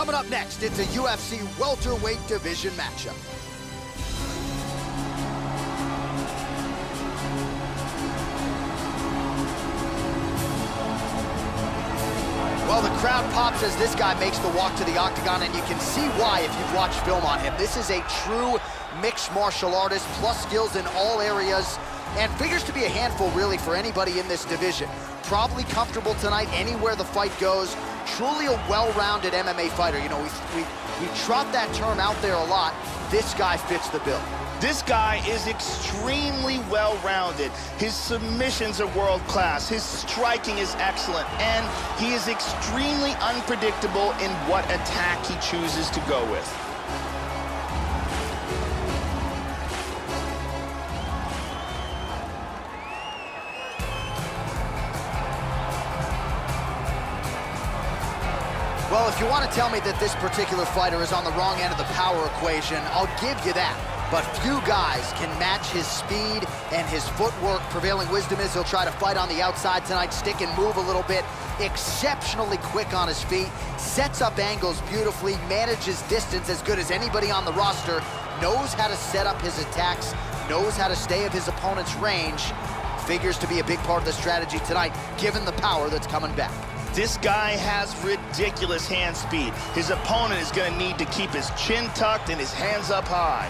Coming up next, it's a UFC welterweight division matchup. Well, the crowd pops as this guy makes the walk to the octagon, and you can see why if you've watched film on him. This is a true mixed martial artist, plus skills in all areas, and figures to be a handful, really, for anybody in this division. Probably comfortable tonight anywhere the fight goes. Truly a well-rounded MMA fighter. You know, we trot that term out there a lot. This guy fits the bill. This guy is extremely well-rounded. His submissions are world-class. His striking is excellent. And he is extremely unpredictable in what attack he chooses to go with. Well, if you want to tell me that this particular fighter is on the wrong end of the power equation, I'll give you that. But few guys can match his speed and his footwork. Prevailing wisdom is he'll try to fight on the outside tonight, stick and move a little bit. Exceptionally quick on his feet, sets up angles beautifully, manages distance as good as anybody on the roster, knows how to set up his attacks, knows how to stay of his opponent's range. Figures to be a big part of the strategy tonight, given the power that's coming back. This guy has ridiculous hand speed. His opponent is going to need to keep his chin tucked and his hands up high.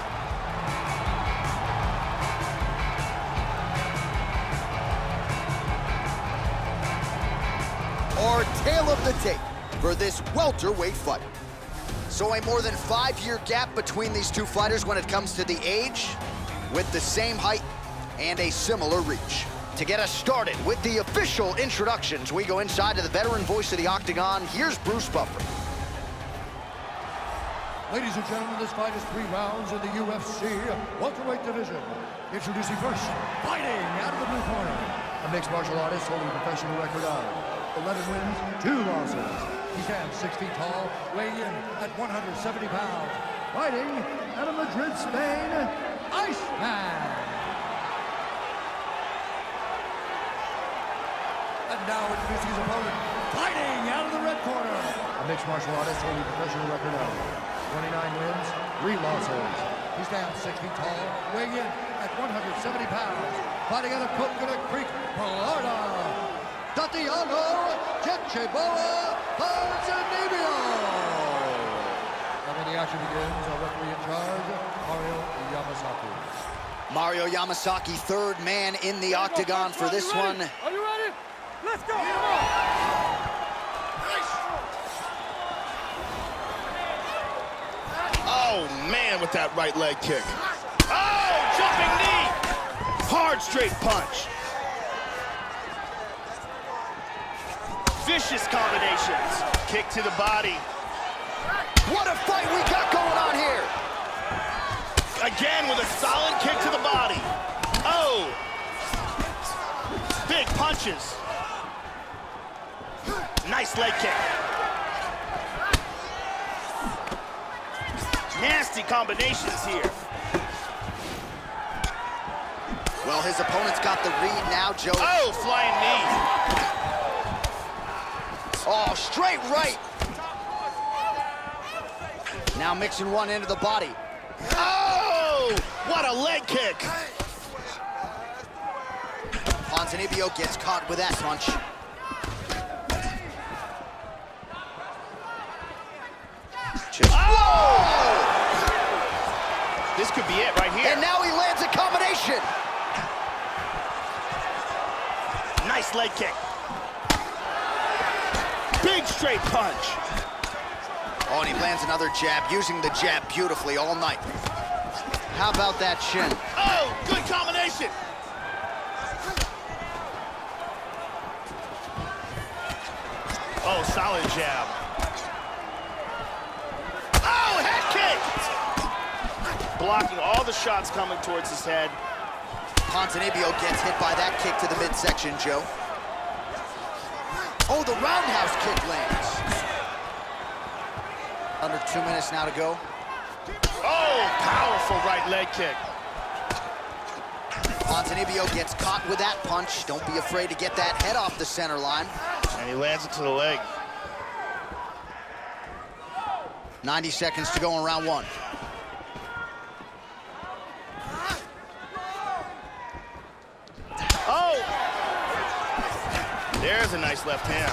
Our tale of the tape for this welterweight fight. So a more than 5-year gap between these two fighters when it comes to the age, with the same height and a similar reach. To get us started with the official introductions, we go inside to the veteran voice of the Octagon. Here's Bruce Buffer. Ladies and gentlemen, this fight is 3 rounds in the UFC welterweight division. Introducing first, fighting out of the blue corner, a mixed martial artist holding a professional record of 11 wins, 2 losses. He stands 6 feet tall, weighing in at 170 pounds. Fighting out of Madrid, Spain, Iceman. And now introducing his opponent, fighting out of the red corner, a mixed martial artist holding a professional record of 29 wins, 3 losses. He stands 6 feet tall, weighing in at 170 pounds. Fighting out of Coconut Creek, Florida, Tatiano Checheboa Ponzinibbio. And when the action begins, our referee in charge, Mario Yamasaki. Mario Yamasaki, third man in the octagon for this one. Are you ready? Let's go! Oh, man, with that right leg kick. Oh, jumping knee. Hard straight punch. Vicious combinations. Kick to the body. What a fight we got going on here! Again with a solid kick to the body. Oh! Big punches. Nice leg kick. Nasty combinations here. Well, his opponent's got the read now, Joe. Oh, flying knee. Oh, straight right. Now mixing one into the body. Oh, what a leg kick. Ponzinibbio gets caught with that punch. Oh! This could be it right here. And now he lands a combination. Nice leg kick. Big straight punch. Oh, and he lands another jab, using the jab beautifully all night. How about that shin? Oh, good combination. Oh, solid jab. Oh, head kick! Blocking all the shots coming towards his head. Ponzinibbio gets hit by that kick to the midsection, Joe. Oh, the roundhouse kick lands. Under 2 minutes now to go. Oh, powerful right leg kick. Ponzinibbio gets caught with that punch. Don't be afraid to get that head off the center line. And he lands it to the leg. 90 seconds to go in round one. Oh! There's a nice left hand.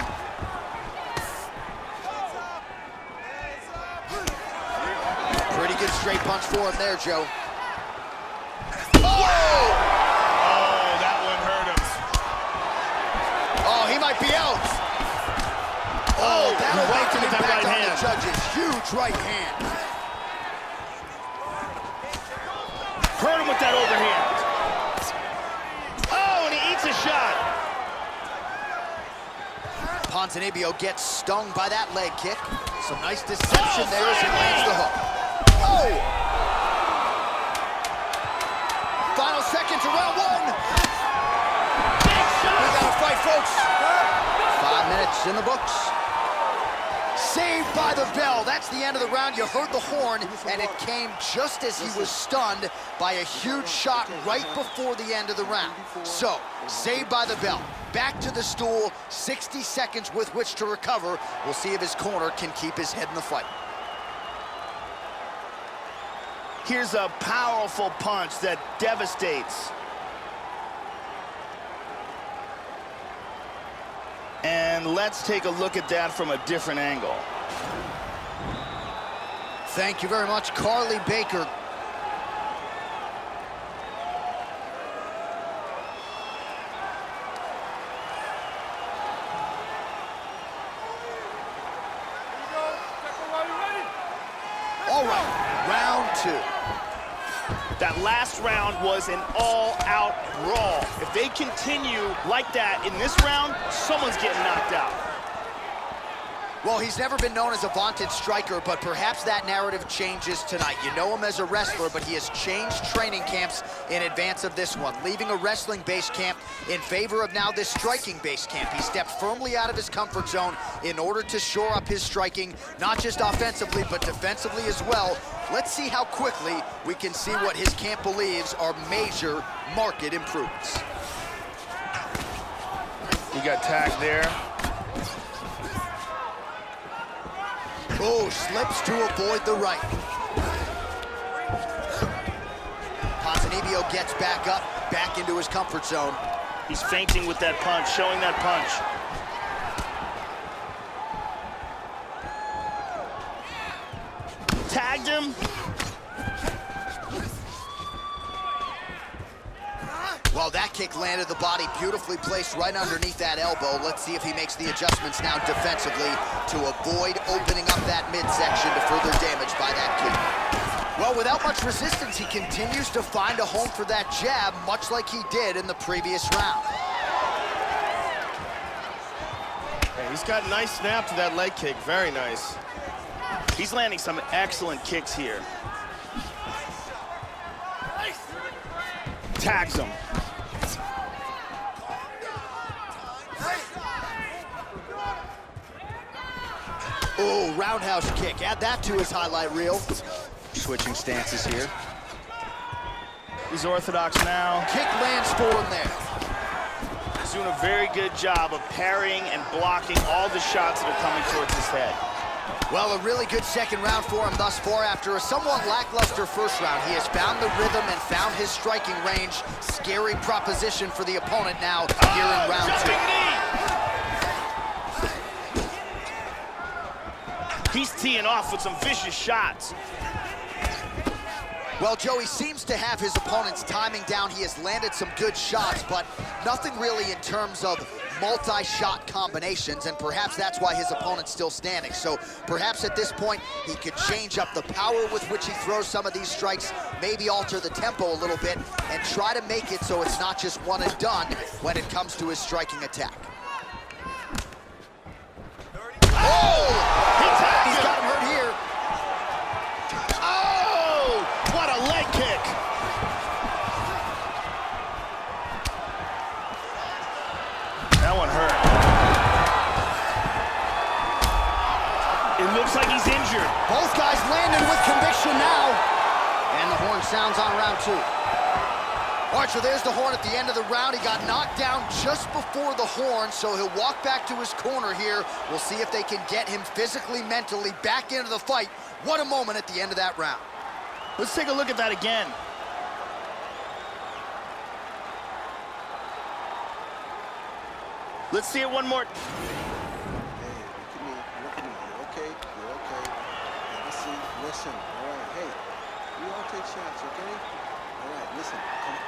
Pretty good straight punch for him there, Joe. He might be out. Oh, that'll make an impact on the judges. Huge right hand. Hurt him with that overhand. Oh, and he eats a shot. Ponzinibbio gets stung by that leg kick. Some nice deception there as he lands the hook. Oh! Final seconds of round one. We got a fight, folks. 5 minutes in the books. Saved by the bell. That's the end of the round. You heard the horn, and it came just as he was stunned by a huge shot right before the end of the round. So, saved by the bell. Back to the stool, 60 seconds with which to recover. We'll see if his corner can keep his head in the fight. Here's a powerful punch that devastates. And let's take a look at that from a different angle. Thank you very much, Carly Baker. All right, round two. That last round was an all-out brawl. If they continue like that in this round, someone's getting knocked out. Well, he's never been known as a vaunted striker, but perhaps that narrative changes tonight. You know him as a wrestler, but he has changed training camps in advance of this one, leaving a wrestling base camp in favor of now this striking base camp. He stepped firmly out of his comfort zone in order to shore up his striking, not just offensively, but defensively as well. Let's see how quickly we can see what his camp believes are major market improvements. He got tagged there. Oh, slips to avoid the right. Ponzinibbio gets back up, back into his comfort zone. He's feinting with that punch, showing that punch. Tagged him. Well, that kick landed the body beautifully placed right underneath that elbow. Let's see if he makes the adjustments now defensively to avoid opening up that midsection to further damage by that kick. Well, without much resistance, he continues to find a home for that jab, much like he did in the previous round. Yeah, he's got a nice snap to that leg kick, very nice. He's landing some excellent kicks here. Tags him. Oh, roundhouse kick. Add that to his highlight reel. Switching stances here. He's orthodox now. Kick lands for him there. He's doing a very good job of parrying and blocking all the shots that are coming towards his head. Well, a really good second round for him thus far. After a somewhat lackluster first round, he has found the rhythm and found his striking range. Scary proposition for the opponent now here in round two. He's teeing off with some vicious shots. Well, Joey seems to have his opponent's timing down. He has landed some good shots, but nothing really in terms of multi-shot combinations, and perhaps that's why his opponent's still standing. So perhaps at this point, he could change up the power with which he throws some of these strikes, maybe alter the tempo a little bit, and try to make it so it's not just one and done when it comes to his striking attack. Oh! He's got him hurt here. Oh! What a leg kick! That one hurt. It looks like he's injured. Both guys landing with conviction now. And the horn sounds on round two. All right, so there's the horn at the end of the round. He got knocked down just before the horn, so he'll walk back to his corner here. We'll see if they can get him physically, mentally back into the fight. What a moment at the end of that round. Let's take a look at that again. Let's see it one more. Hey, look at me. You're okay. You're okay. Have a seat. Listen. All right. Hey, we all take shots, okay? All right. Listen. Come on.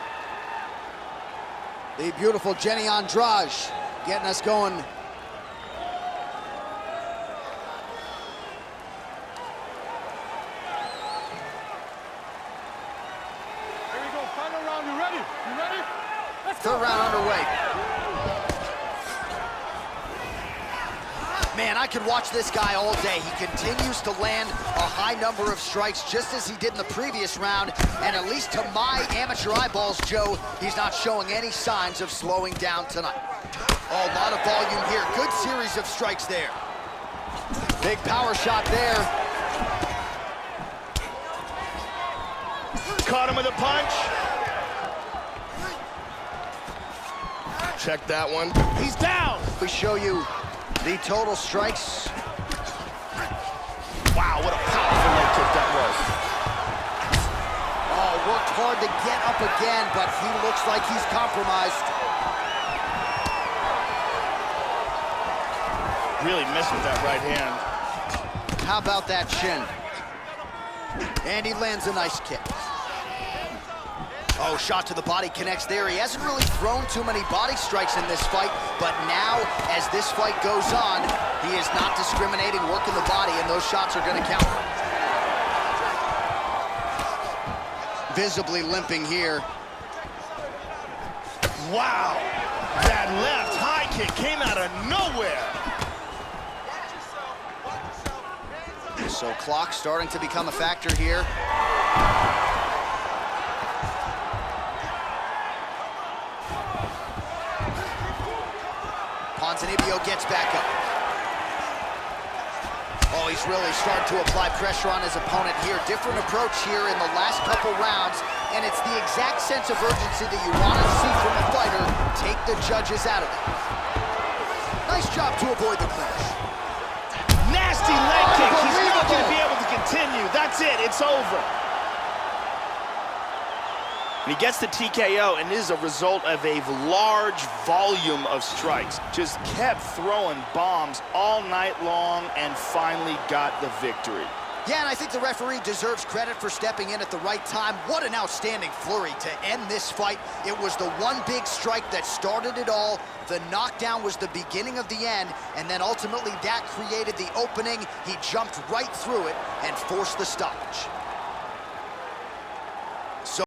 The beautiful Jenny Andrade getting us going. Here we go. Final round. You ready? You ready? Let's go. Third round underway. Man, I could watch this guy all day. He continues to land a high number of strikes, just as he did in the previous round. And at least to my amateur eyeballs, Joe, he's not showing any signs of slowing down tonight. Oh, a lot of volume here. Good series of strikes there. Big power shot there. Caught him with a punch. Check that one. He's down. We show you the total strikes. Wow, what a powerful leg kick that was. Oh, worked hard to get up again, but he looks like he's compromised. Really missed with that right hand. How about that shin? And he lands a nice kick. Oh, shot to the body connects there. He hasn't really thrown too many body strikes in this fight, but now, as this fight goes on, he is not discriminating, working the body, and those shots are going to count. Visibly limping here. Wow, that left high kick came out of nowhere. So clock starting to become a factor here. Ponzinibbio gets back up. Oh, he's really starting to apply pressure on his opponent here. Different approach here in the last couple rounds, and it's the exact sense of urgency that you want to see from a fighter. Take the judges out of it. Nice job to avoid the clinch. Nasty leg kick. He's not going to be able to continue. That's it. It's over. And he gets the TKO, and it is a result of a large volume of strikes. Just kept throwing bombs all night long and finally got the victory. Yeah, and I think the referee deserves credit for stepping in at the right time. What an outstanding flurry to end this fight. It was the one big strike that started it all. The knockdown was the beginning of the end, and then ultimately that created the opening. He jumped right through it and forced the stoppage.